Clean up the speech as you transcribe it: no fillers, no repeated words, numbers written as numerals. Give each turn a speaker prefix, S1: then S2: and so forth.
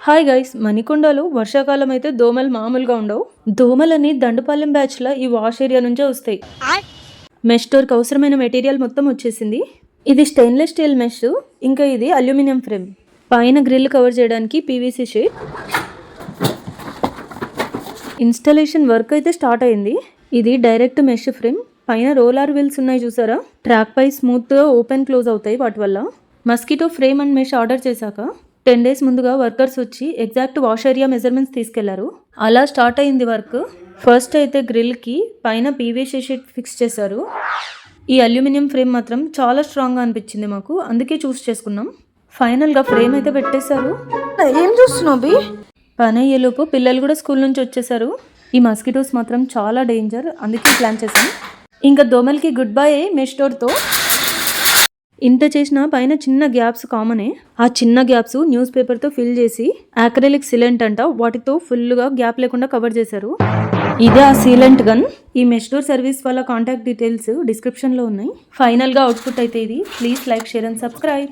S1: Hi guys, మణికొండలో వర్షాకాలం అయితే దోమలు మామూలుగా ఉండవు. దోమలని దండుపాలెం బ్యాచ్లో ఈ వాష్ ఏరియా నుంచే వస్తాయి. మెష్ డోర్కి అవసరమైన మెటీరియల్ మొత్తం వచ్చేసింది. ఇది స్టెయిన్లెస్ స్టీల్ మెష్, ఇంకా ఇది అల్యూమినియం ఫ్రేమ్. పైన గ్రిల్ కవర్ చేయడానికి పీవీసీ షీట్. ఇన్స్టాలేషన్ వర్క్ అయితే స్టార్ట్ అయింది. ఇది డైరెక్ట్ మెష్ ఫ్రేమ్. పైన రోలర్ వీల్స్ ఉన్నాయి చూసారా, ట్రాక్ పై స్మూత్గా ఓపెన్ క్లోజ్ అవుతాయి వాటి వల్ల. Mosquito frame and mesh order చేశాక 10 days ముందుగా వర్కర్స్ వచ్చి ఎగ్జాక్ట్ వాష్ ఏరియా మెజర్మెంట్స్ తీసుకెళ్లారు. అలా స్టార్ట్ అయింది వర్క్. ఫస్ట్ అయితే గ్రిల్కి పైన పీవీసీ షీట్ ఫిక్స్ చేశారు. ఈ అల్యూమినియం ఫ్రేమ్ మాత్రం చాలా స్ట్రాంగ్గా అనిపించింది మాకు, అందుకే చూస్ చేసుకున్నాం. ఫైనల్గా ఫ్రేమ్ అయితే పెట్టేశారు.
S2: ఏం చూస్తున్నావు?
S1: పని అయ్యేలోపు పిల్లలు కూడా స్కూల్ నుంచి వచ్చేసారు. ఈ మస్కిటోస్ మాత్రం చాలా డేంజర్, అందుకే ప్లాన్ చేశాం. ఇంకా దోమలకి గుడ్ బై మెష్ డోర్తో. ఇంత చేసిన పైన చిన్న గ్యాప్స్ కామనే. ఆ చిన్న గ్యాప్స్ న్యూస్ పేపర్తో ఫిల్ చేసి యాక్రిలిక్ సీలెంట్ అంట వాటితో ఫుల్గా గ్యాప్ లేకుండా కవర్ చేశారు. ఇదే ఆ సీలెంట్ గన్. ఈ మెష్ డోర్ సర్వీస్ వాళ్ళ కాంటాక్ట్ డీటెయిల్స్ డిస్క్రిప్షన్లో ఉన్నాయి. ఫైనల్గా అవుట్పుట్ అయితే ఇది. Please like, share and subscribe.